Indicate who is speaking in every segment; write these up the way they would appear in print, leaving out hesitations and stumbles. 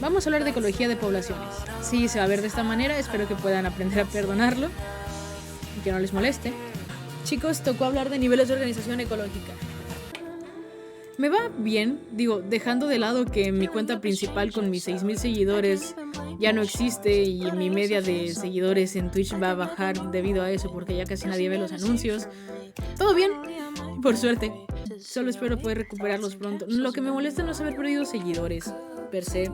Speaker 1: Vamos a hablar de ecología de poblaciones. Sí, se va a ver de esta manera, espero que puedan aprender a perdonarlo y que no les moleste. Chicos, tocó hablar de niveles de organización ecológica. Me va bien, dejando de lado que mi cuenta principal con mis 6,000 seguidores ya no existe y mi media de seguidores en Twitch va a bajar debido a eso porque ya casi nadie ve los anuncios. Todo bien, por suerte. Solo espero poder recuperarlos pronto. Lo que me molesta no es haber perdido seguidores, per se,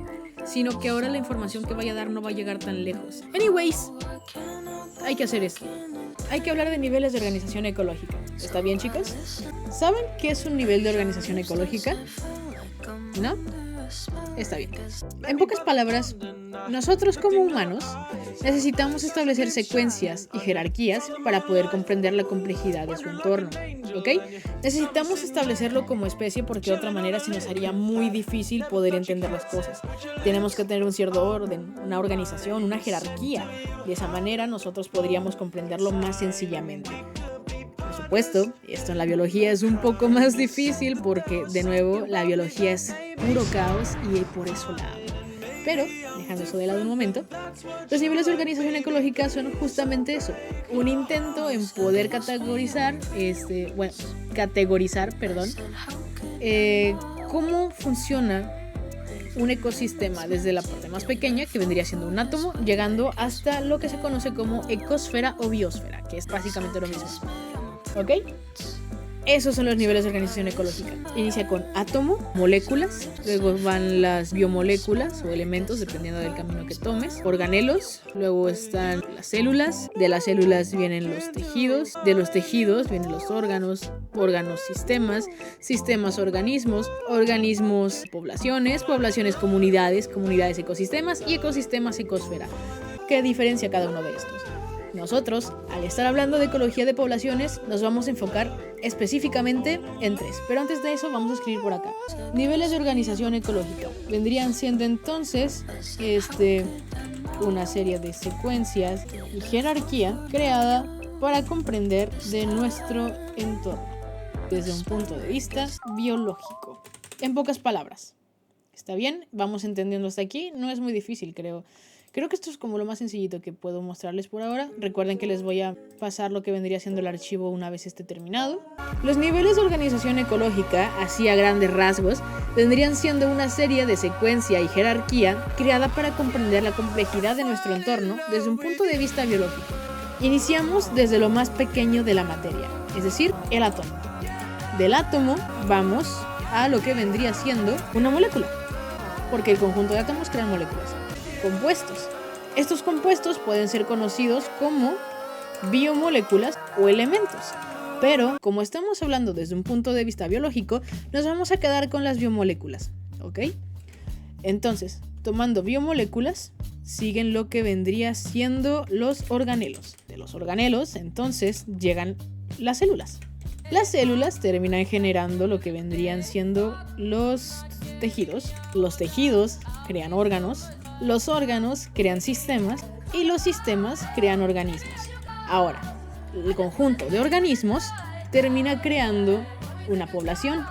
Speaker 1: sino que ahora la información que vaya a dar no va a llegar tan lejos. Anyways, hay que hacer esto. Hay que hablar de niveles de organización ecológica. ¿Está bien, chicos? ¿Saben qué es un nivel de organización ecológica? ¿No? Está bien. En pocas palabras, nosotros como humanos necesitamos establecer secuencias y jerarquías para poder comprender la complejidad de su entorno, ¿ok? Necesitamos establecerlo como especie porque de otra manera se nos haría muy difícil poder entender las cosas. Tenemos que tener un cierto orden, una organización, una jerarquía. De esa manera nosotros podríamos comprenderlo más sencillamente. Por supuesto, esto en la biología es un poco más difícil porque, de nuevo, la biología es puro caos y por eso la amo. Pero, dejando eso de lado un momento, los niveles de organización ecológica son justamente eso, un intento en poder categorizar, cómo funciona un ecosistema desde la parte más pequeña, que vendría siendo un átomo, llegando hasta lo que se conoce como ecosfera o biosfera, que es básicamente lo mismo. ¿Ok? Esos son los niveles de organización ecológica. Inicia con átomo, moléculas, luego van las biomoléculas o elementos, dependiendo del camino que tomes, organelos, luego están las células, de las células vienen los tejidos, de los tejidos vienen los órganos, órganos sistemas, sistemas organismos, organismos poblaciones, poblaciones comunidades, comunidades ecosistemas y ecosistemas ecosfera. ¿Qué diferencia cada uno de estos? Nosotros, al estar hablando de ecología de poblaciones, nos vamos a enfocar específicamente en 3. Pero antes de eso vamos a escribir por acá. Niveles de organización ecológica. Vendrían siendo entonces una serie de secuencias y jerarquía creada para comprender de nuestro entorno desde un punto de vista biológico. En pocas palabras. ¿Está bien? Vamos entendiendo hasta aquí. No es muy difícil, creo. Creo que esto es como lo más sencillito que puedo mostrarles por ahora. Recuerden que les voy a pasar lo que vendría siendo el archivo una vez esté terminado. Los niveles de organización ecológica, así a grandes rasgos, vendrían siendo una serie de secuencia y jerarquía creada para comprender la complejidad de nuestro entorno desde un punto de vista biológico. Iniciamos desde lo más pequeño de la materia, es decir, el átomo. Del átomo vamos a lo que vendría siendo una molécula, porque el conjunto de átomos crean moléculas. Compuestos. Estos compuestos pueden ser conocidos como biomoléculas o elementos. Pero, como estamos hablando desde un punto de vista biológico, nos vamos a quedar con las biomoléculas, ¿ok? Entonces, tomando biomoléculas, siguen lo que vendría siendo los organelos. De los organelos, entonces, llegan las células. Las células terminan generando lo que vendrían siendo los tejidos. Los tejidos crean órganos. Los órganos crean sistemas y los sistemas crean organismos. Ahora, el conjunto de organismos termina creando una población.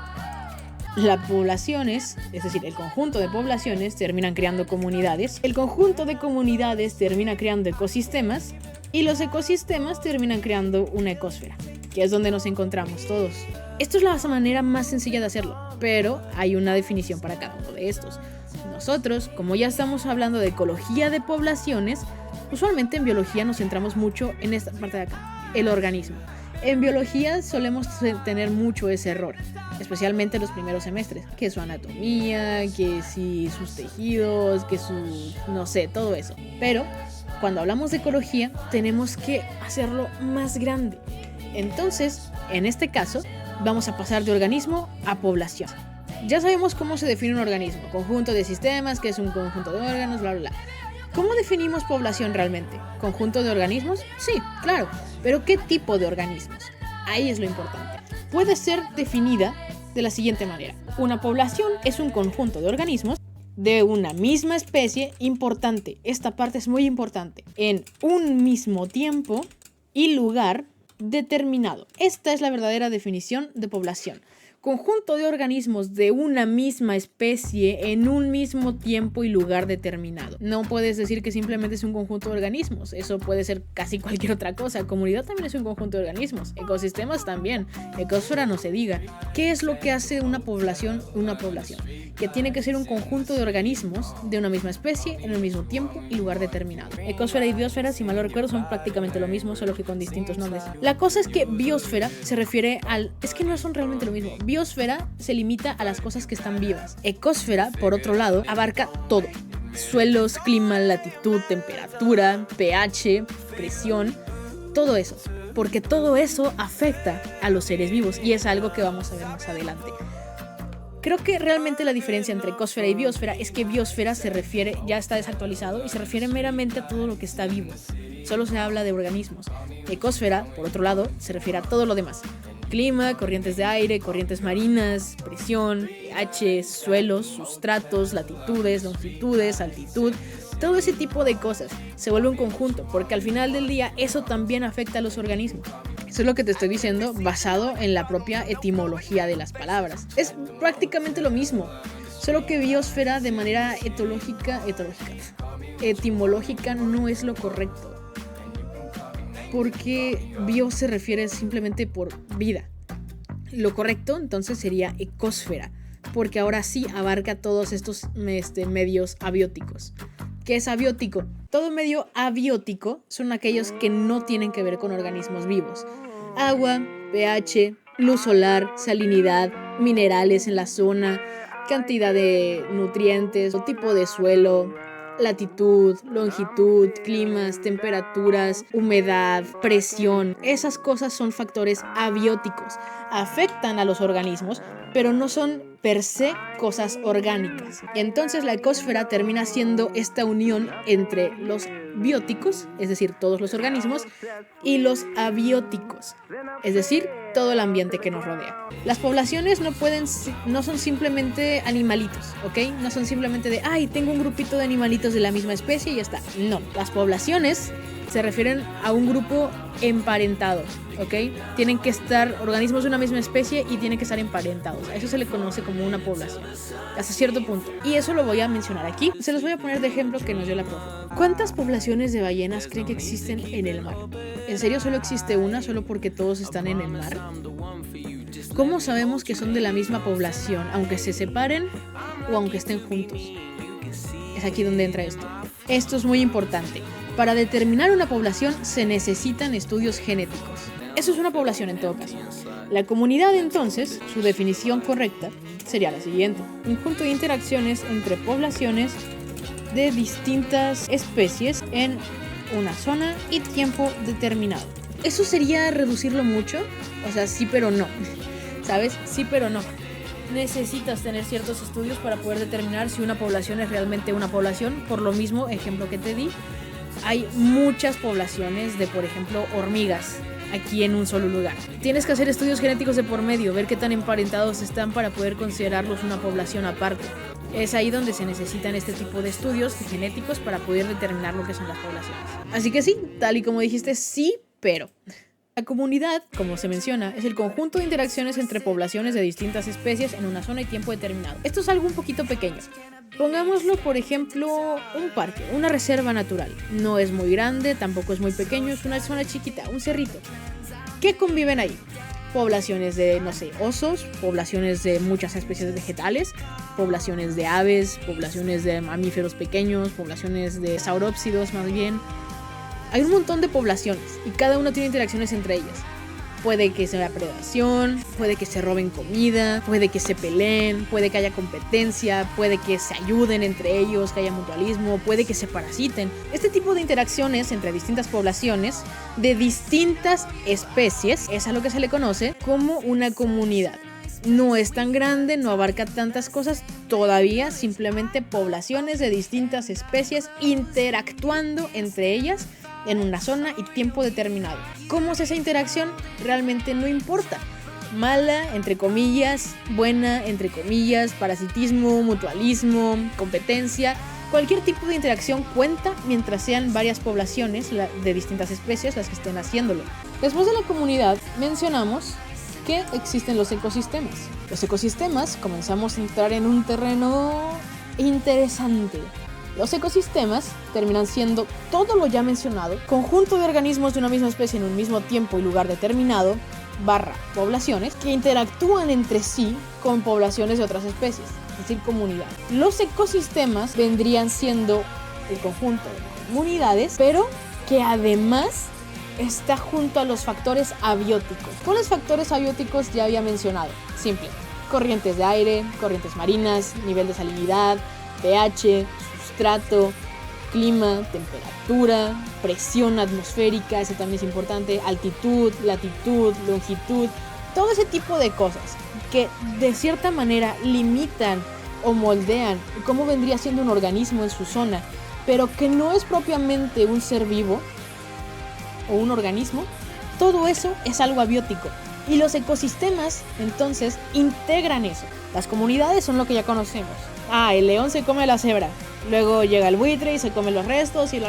Speaker 1: Las poblaciones, es decir, el conjunto de poblaciones terminan creando comunidades. El conjunto de comunidades termina creando ecosistemas y los ecosistemas terminan creando una ecosfera, que es donde nos encontramos todos. Esto es la manera más sencilla de hacerlo, pero hay una definición para cada uno de estos. Nosotros, como ya estamos hablando de ecología de poblaciones, usualmente en biología nos centramos mucho en esta parte de acá, el organismo. En biología solemos tener mucho ese error, especialmente en los primeros semestres, que su anatomía, que si sus tejidos, que todo eso. Pero cuando hablamos de ecología, tenemos que hacerlo más grande. Entonces, en este caso, vamos a pasar de organismo a población. Ya sabemos cómo se define un organismo, conjunto de sistemas, que es un conjunto de órganos, bla, bla, bla. ¿Cómo definimos población realmente? ¿Conjunto de organismos? Sí, claro, pero ¿qué tipo de organismos? Ahí es lo importante. Puede ser definida de la siguiente manera. Una población es un conjunto de organismos de una misma especie importante. Esta parte es muy importante. En un mismo tiempo y lugar determinado. Esta es la verdadera definición de población. conjunto de organismos de una misma especie en un mismo tiempo y lugar determinado. No puedes decir que simplemente es un conjunto de organismos, eso puede ser casi cualquier otra cosa. Comunidad también es un conjunto de organismos, ecosistemas también, ecosfera no se diga. ¿Qué es lo que hace una población una población? Que tiene que ser un conjunto de organismos de una misma especie en el mismo tiempo y lugar determinado. Ecosfera y biosfera, si mal no recuerdo, son prácticamente lo mismo, solo que con distintos nombres. La cosa es que biosfera se refiere al... es que no son realmente lo mismo. Biosfera se limita a las cosas que están vivas. Ecosfera, por otro lado, abarca todo. Suelos, clima, latitud, temperatura, pH, presión, todo eso. Porque todo eso afecta a los seres vivos y es algo que vamos a ver más adelante. Creo que realmente la diferencia entre ecosfera y biosfera es que biosfera se refiere, ya está desactualizado y se refiere meramente a todo lo que está vivo. Solo se habla de organismos. Ecosfera, por otro lado, se refiere a todo lo demás. Clima, corrientes de aire, corrientes marinas, presión, pH, suelos, sustratos, latitudes, longitudes, altitud, todo ese tipo de cosas. Se vuelve un conjunto, porque al final del día eso también afecta a los organismos. Eso es lo que te estoy diciendo basado en la propia etimología de las palabras. Es prácticamente lo mismo, solo que biosfera de manera etimológica no es lo correcto. Porque bio se refiere simplemente por vida. Lo correcto entonces sería ecosfera, porque ahora sí abarca todos estos medios abióticos. ¿Qué es abiótico? Todo medio abiótico son aquellos que no tienen que ver con organismos vivos. Agua, pH, luz solar, salinidad, minerales en la zona, cantidad de nutrientes, o tipo de suelo, latitud, longitud, climas, temperaturas, humedad, presión. Esas cosas son factores abióticos. Afectan a los organismos, pero no son per se cosas orgánicas. Entonces la ecosfera termina siendo esta unión entre los bióticos, es decir, todos los organismos, y los abióticos, es decir, todo el ambiente que nos rodea. Las poblaciones no son simplemente animalitos, ¿ok? No son simplemente de, ay, tengo un grupito de animalitos de la misma especie y ya está. No, las poblaciones se refieren a un grupo emparentado, ¿ok? Tienen que estar organismos de una misma especie y tienen que estar emparentados. A eso se le conoce como una población, hasta cierto punto. Y eso lo voy a mencionar aquí. Se los voy a poner de ejemplo que nos dio la profe. ¿Cuántas poblaciones de ballenas creen que existen en el mar? ¿En serio solo existe una, solo porque todos están en el mar? ¿Cómo sabemos que son de la misma población, aunque se separen o aunque estén juntos? Es aquí donde entra esto. Esto es muy importante. Para determinar una población se necesitan estudios genéticos. Eso es una población en todo caso. La comunidad, entonces, su definición correcta sería la siguiente: un conjunto de interacciones entre poblaciones de distintas especies en una zona y tiempo determinado. Eso sería reducirlo mucho, o sea, sí pero no, ¿sabes? Sí pero no. Necesitas tener ciertos estudios para poder determinar si una población es realmente una población. Por lo mismo, ejemplo que te di, hay muchas poblaciones de, por ejemplo, hormigas aquí en un solo lugar. Tienes que hacer estudios genéticos de por medio, ver qué tan emparentados están para poder considerarlos una población aparte. Es ahí donde se necesitan este tipo de estudios genéticos para poder determinar lo que son las poblaciones. Así que sí, tal y como dijiste, sí, pero... La comunidad, como se menciona, es el conjunto de interacciones entre poblaciones de distintas especies en una zona y tiempo determinado. Esto es algo un poquito pequeño. Pongámoslo, por ejemplo, un parque, una reserva natural. No es muy grande, tampoco es muy pequeño, es una zona chiquita, un cerrito. ¿Qué conviven ahí? Poblaciones de, no sé, osos, poblaciones de muchas especies vegetales, poblaciones de aves, poblaciones de mamíferos pequeños, poblaciones de saurópsidos más bien. Hay un montón de poblaciones y cada una tiene interacciones entre ellas. Puede que sea predación, puede que se roben comida, puede que se peleen, puede que haya competencia, puede que se ayuden entre ellos, que haya mutualismo, puede que se parasiten. Este tipo de interacciones entre distintas poblaciones de distintas especies es a lo que se le conoce como una comunidad. No es tan grande, no abarca tantas cosas todavía, simplemente poblaciones de distintas especies interactuando entre ellas en una zona y tiempo determinado. ¿Cómo es esa interacción? Realmente no importa. Mala, entre comillas, buena, entre comillas, parasitismo, mutualismo, competencia. Cualquier tipo de interacción cuenta mientras sean varias poblaciones de distintas especies las que estén haciéndolo. Después de la comunidad mencionamos qué existen los ecosistemas? Los ecosistemas, comenzamos a entrar en un terreno interesante. Los ecosistemas terminan siendo todo lo ya mencionado, conjunto de organismos de una misma especie en un mismo tiempo y lugar determinado, / poblaciones, que interactúan entre sí con poblaciones de otras especies, es decir, comunidades. Los ecosistemas vendrían siendo el conjunto de comunidades, pero que además está junto a los factores abióticos. ¿Cuáles factores abióticos ya había mencionado? Simple: corrientes de aire, corrientes marinas, nivel de salinidad, pH, sustrato, clima, temperatura, presión atmosférica, eso también es importante, altitud, latitud, longitud, todo ese tipo de cosas que de cierta manera limitan o moldean cómo vendría siendo un organismo en su zona, pero que no es propiamente un ser vivo o un organismo. Todo eso es algo abiótico y los ecosistemas entonces integran eso. Las comunidades son lo que ya conocemos. El león se come a la cebra, luego llega el buitre y se come los restos y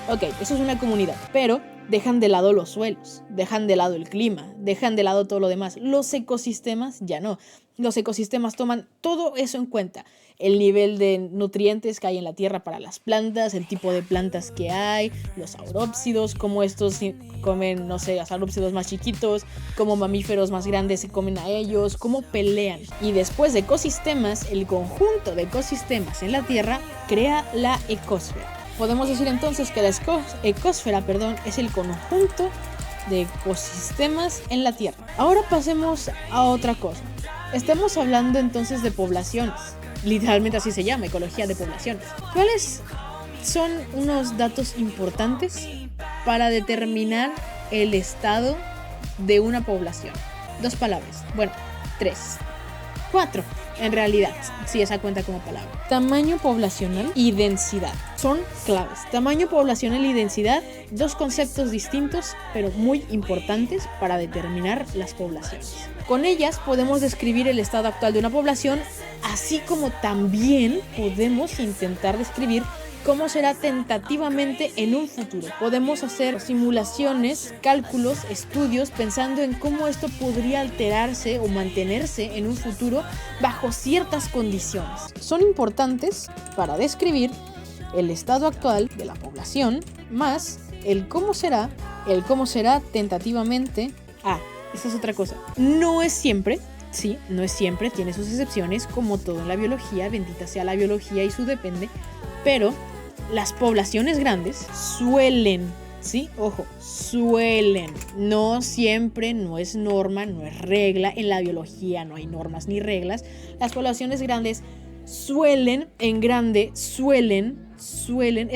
Speaker 1: Ok, eso es una comunidad, pero dejan de lado los suelos, dejan de lado el clima, dejan de lado todo lo demás. Los ecosistemas ya no. Los ecosistemas toman todo eso en cuenta. El nivel de nutrientes que hay en la tierra para las plantas, el tipo de plantas que hay, los saurópsidos, cómo estos comen, a saurópsidos más chiquitos, cómo mamíferos más grandes se comen a ellos, cómo pelean. Y después de ecosistemas, el conjunto de ecosistemas en la tierra crea la ecosfera. Podemos decir entonces que la ecosfera es el conjunto de ecosistemas en la tierra. Ahora pasemos a otra cosa. Estamos hablando entonces de poblaciones. Literalmente así se llama, ecología de poblaciones. ¿Cuáles son unos datos importantes para determinar el estado de una población? 2 palabras. Bueno, 3. 4. En realidad, si esa cuenta como palabra. Tamaño poblacional y densidad son claves. Tamaño poblacional y densidad, 2 conceptos distintos, pero muy importantes para determinar las poblaciones. Con ellas podemos describir el estado actual de una población, así como también podemos intentar describir cómo será tentativamente en un futuro. Podemos hacer simulaciones, cálculos, estudios, pensando en cómo esto podría alterarse o mantenerse en un futuro bajo ciertas condiciones. Son importantes para describir el estado actual de la población, más el cómo será tentativamente. Esa es otra cosa. No es siempre, tiene sus excepciones, como todo en la biología, bendita sea la biología y su depende, pero las poblaciones grandes suelen, no siempre, no es norma, no es regla, en la biología no hay normas ni reglas, las poblaciones grandes suelen, es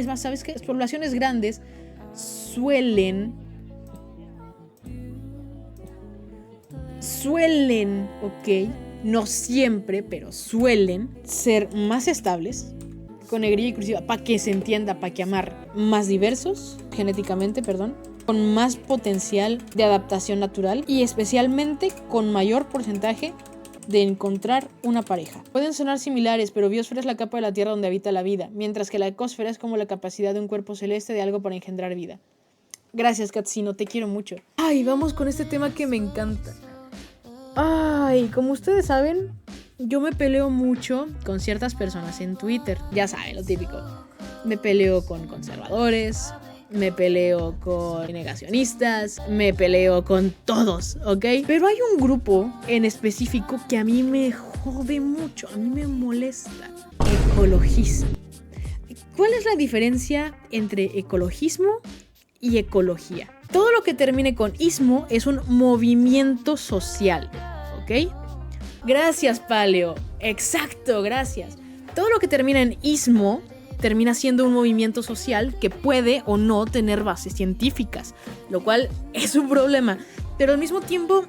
Speaker 1: más, ¿sabes qué? Las poblaciones grandes suelen, no siempre, pero suelen ser más estables, con negrilla y cursiva, para que se entienda, para que amarre, más diversos, genéticamente, con más potencial de adaptación natural y especialmente con mayor porcentaje de encontrar una pareja. Pueden sonar similares, pero biosfera es la capa de la Tierra donde habita la vida, mientras que la ecosfera es como la capacidad de un cuerpo celeste de algo para engendrar vida. Gracias, Katsino, te quiero mucho. Vamos con este tema que me encanta. Como ustedes saben, yo me peleo mucho con ciertas personas en Twitter. Ya saben, lo típico. Me peleo con conservadores, me peleo con negacionistas, me peleo con todos, ¿ok? Pero hay un grupo en específico que a mí me jode mucho, a mí me molesta. Ecologismo. ¿Cuál es la diferencia entre ecologismo y ecología? Todo lo que termine con ismo es un movimiento social, ¿ok? Gracias, Paleo. Exacto, gracias. Todo lo que termina en ismo termina siendo un movimiento social que puede o no tener bases científicas, lo cual es un problema, pero al mismo tiempo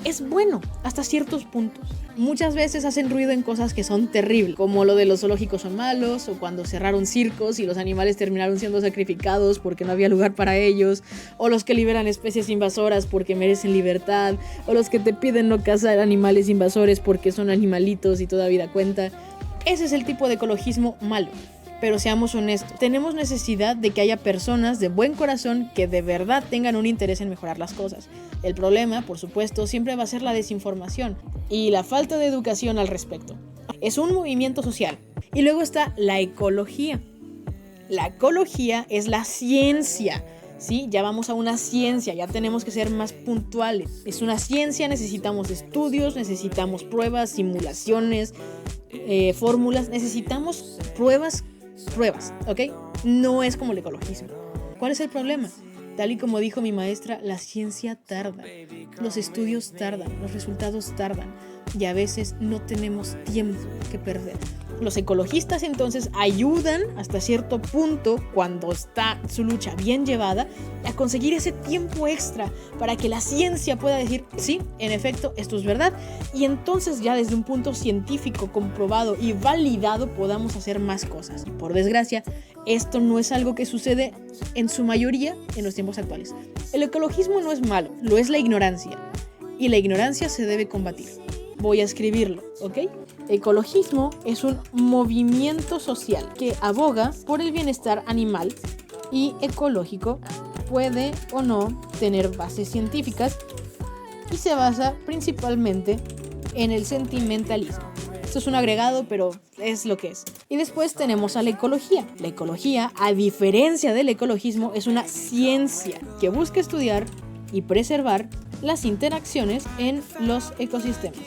Speaker 1: es bueno hasta ciertos puntos. Muchas veces hacen ruido en cosas que son terribles, como lo de los zoológicos son malos, o cuando cerraron circos y los animales terminaron siendo sacrificados porque no había lugar para ellos, o los que liberan especies invasoras porque merecen libertad, o los que te piden no cazar animales invasores porque son animalitos y toda vida cuenta. Ese es el tipo de ecologismo malo. Pero seamos honestos, tenemos necesidad de que haya personas de buen corazón que de verdad tengan un interés en mejorar las cosas. El problema, por supuesto, siempre va a ser la desinformación y la falta de educación al respecto. Es un movimiento social. Y luego está la ecología. La ecología es la ciencia. ¿Sí? Ya vamos a una ciencia, ya tenemos que ser más puntuales. Es una ciencia, necesitamos estudios, necesitamos pruebas, simulaciones, fórmulas, necesitamos pruebas, ¿ok? No es como el ecologismo. ¿Cuál es el problema? Tal y como dijo mi maestra, la ciencia tarda, los estudios tardan, los resultados tardan y a veces no tenemos tiempo que perder. Los ecologistas entonces ayudan hasta cierto punto, cuando está su lucha bien llevada, a conseguir ese tiempo extra para que la ciencia pueda decir, sí, en efecto, esto es verdad, y entonces ya desde un punto científico comprobado y validado podamos hacer más cosas. Y por desgracia, esto no es algo que sucede en su mayoría en los tiempos actuales. El ecologismo no es malo, lo es la ignorancia, y la ignorancia se debe combatir. Voy a escribirlo, ¿ok? Ecologismo es un movimiento social que aboga por el bienestar animal y ecológico, puede o no tener bases científicas y se basa principalmente en el sentimentalismo. Esto es un agregado, pero es lo que es. Y después tenemos a la ecología. La ecología, a diferencia del ecologismo, es una ciencia que busca estudiar y preservar las interacciones en los ecosistemas.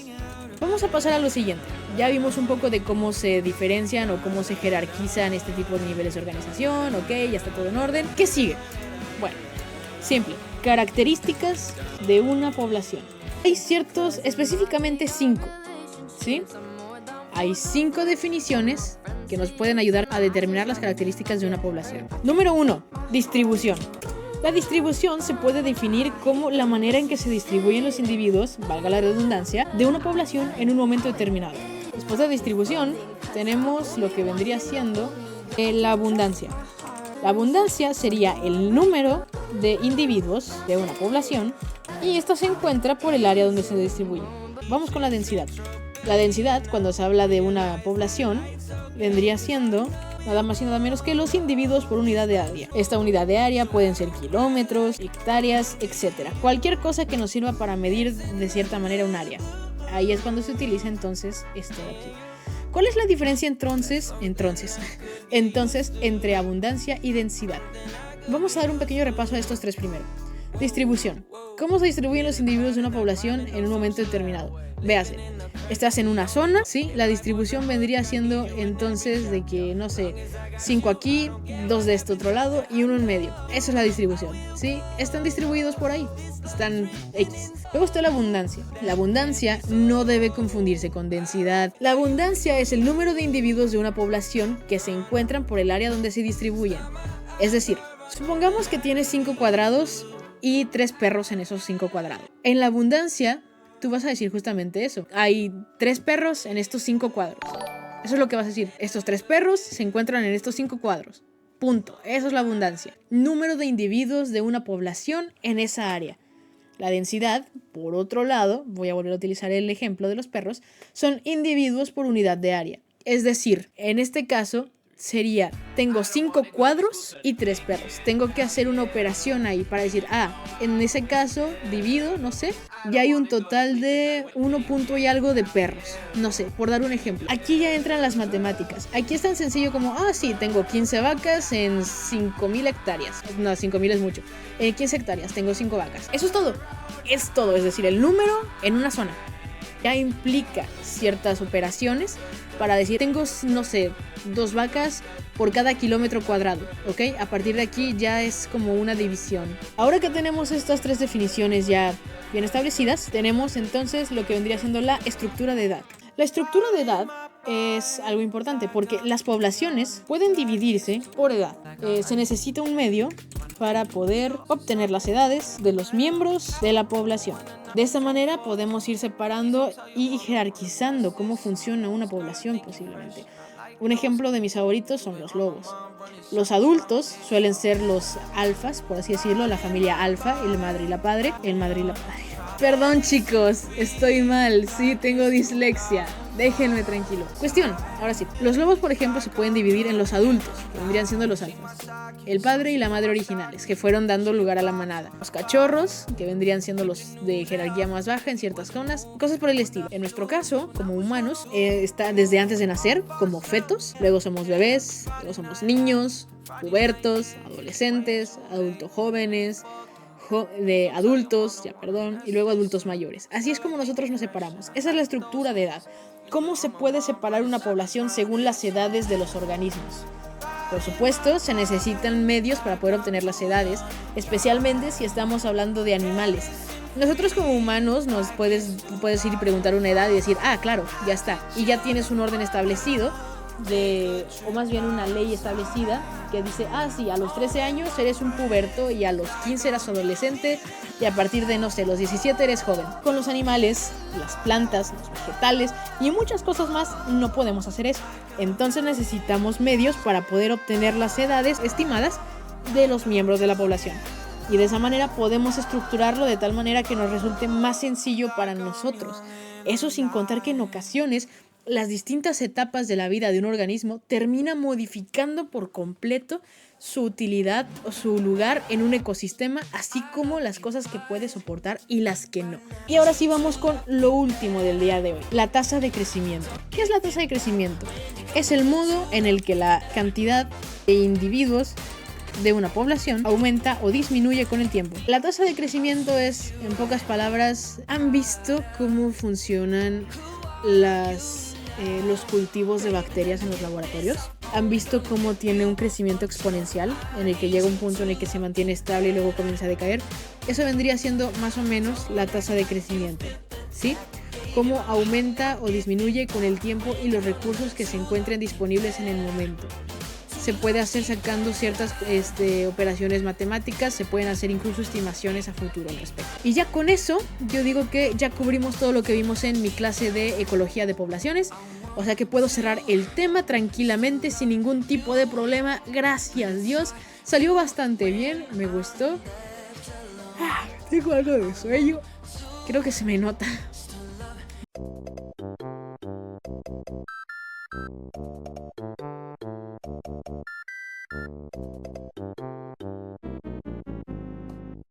Speaker 1: Vamos a pasar a lo siguiente. Ya vimos un poco de cómo se diferencian o cómo se jerarquizan este tipo de niveles de organización. Ok, ya está todo en orden. ¿Qué sigue? Bueno, simple. Características de una población. Hay ciertos, específicamente 5, ¿sí? Hay 5 definiciones que nos pueden ayudar a determinar las características de una población. Número 1, distribución. La distribución se puede definir como la manera en que se distribuyen los individuos, valga la redundancia, de una población en un momento determinado. Después de distribución, tenemos lo que vendría siendo la abundancia. La abundancia sería el número de individuos de una población y esto se encuentra por el área donde se distribuye. Vamos con la densidad. La densidad, cuando se habla de una población, vendría siendo nada más y nada menos que los individuos por unidad de área. Esta unidad de área pueden ser kilómetros, hectáreas, etc. Cualquier cosa que nos sirva para medir de cierta manera un área. Ahí es cuando se utiliza entonces esto de aquí. ¿Cuál es la diferencia entonces entre abundancia y densidad? Vamos a dar un pequeño repaso a estos tres primero. Distribución. ¿Cómo se distribuyen los individuos de una población en un momento determinado? Véase, estás en una zona, ¿sí? La distribución vendría siendo entonces de que, no sé, 5 aquí, 2 de este otro lado y 1 en medio. Esa es la distribución, ¿sí? Están distribuidos por ahí, están X. Luego está la abundancia. La abundancia no debe confundirse con densidad. La abundancia es el número de individuos de una población que se encuentran por el área donde se distribuyen. Es decir, supongamos que tienes 5 cuadrados y 3 perros en esos 5 cuadrados. En la abundancia, tú vas a decir justamente eso. Hay 3 perros en estos 5 cuadros. Eso es lo que vas a decir. Estos 3 perros se encuentran en estos 5 cuadros. Punto. Eso es la abundancia. Número de individuos de una población en esa área. La densidad, por otro lado, voy a volver a utilizar el ejemplo de los perros, son individuos por unidad de área. Es decir, en este caso sería, tengo 5 cuadros y 3 perros. Tengo que hacer una operación ahí para decir, en ese caso divido, no sé, ya hay un total de 1 punto y algo de perros. No sé, por dar un ejemplo. Aquí ya entran las matemáticas. Aquí es tan sencillo como, sí, tengo 15 vacas en 5,000 hectáreas. No, 5,000 es mucho. En 15 hectáreas tengo 5 vacas. Eso es todo. Es todo, es decir, el número en una zona. Ya implica ciertas operaciones para decir, tengo, no sé, 2 vacas por cada kilómetro cuadrado, ¿ok? A partir de aquí ya es como una división. Ahora que tenemos estas 3 definiciones ya bien establecidas, tenemos entonces lo que vendría siendo la estructura de edad. La estructura de edad es algo importante porque las poblaciones pueden dividirse por edad. Se necesita un medio para poder obtener las edades de los miembros de la población. De esta manera podemos ir separando y jerarquizando cómo funciona una población posiblemente. Un ejemplo de mis favoritos son los lobos. Los adultos suelen ser los alfas, por así decirlo, la familia alfa, el madre y la padre. Perdón chicos, estoy mal, sí, tengo dislexia. Déjenme tranquilo. Cuestión, ahora sí. Los lobos, por ejemplo, se pueden dividir en los adultos, que vendrían siendo los alfas. El padre y la madre originales, que fueron dando lugar a la manada. Los cachorros, que vendrían siendo los de jerarquía más baja en ciertas zonas. Cosas por el estilo. En nuestro caso, como humanos, está desde antes de nacer, como fetos. Luego somos bebés, luego somos niños, pubertos, adolescentes, adultos jóvenes, de adultos, y luego adultos mayores. Así es como nosotros nos separamos. Esa es la estructura de edad. ¿Cómo se puede separar una población según las edades de los organismos? Por supuesto, se necesitan medios para poder obtener las edades, especialmente si estamos hablando de animales. Nosotros como humanos puedes ir y preguntar una edad y decir, ah, claro, ya está. Y ya tienes un orden establecido, o más bien una ley establecida que dice, ah, sí, a los 13 años eres un puberto y a los 15 eras adolescente y a partir de, no sé, los 17 eres joven. Con los animales, las plantas, los vegetales y muchas cosas más no podemos hacer eso. Entonces necesitamos medios para poder obtener las edades estimadas de los miembros de la población. Y de esa manera podemos estructurarlo de tal manera que nos resulte más sencillo para nosotros. Eso sin contar que en ocasiones las distintas etapas de la vida de un organismo terminan modificando por completo su utilidad o su lugar en un ecosistema, así como las cosas que puede soportar y las que no. Y ahora sí vamos con lo último del día de hoy, la tasa de crecimiento. ¿Qué es la tasa de crecimiento? Es el modo en el que la cantidad de individuos de una población aumenta o disminuye con el tiempo. La tasa de crecimiento es, en pocas palabras, ¿han visto cómo funcionan los cultivos de bacterias en los laboratorios? ¿Han visto cómo tiene un crecimiento exponencial en el que llega un punto en el que se mantiene estable y luego comienza a decaer? Eso vendría siendo más o menos la tasa de crecimiento, ¿sí? Cómo aumenta o disminuye con el tiempo y los recursos que se encuentren disponibles en el momento. Se puede hacer sacando ciertas operaciones matemáticas, se pueden hacer incluso estimaciones a futuro al respecto. Y ya con eso, yo digo que ya cubrimos todo lo que vimos en mi clase de ecología de poblaciones, o sea que puedo cerrar el tema tranquilamente sin ningún tipo de problema, gracias Dios. Salió bastante bien, me gustó. Tengo algo de sueño, creo que se me nota.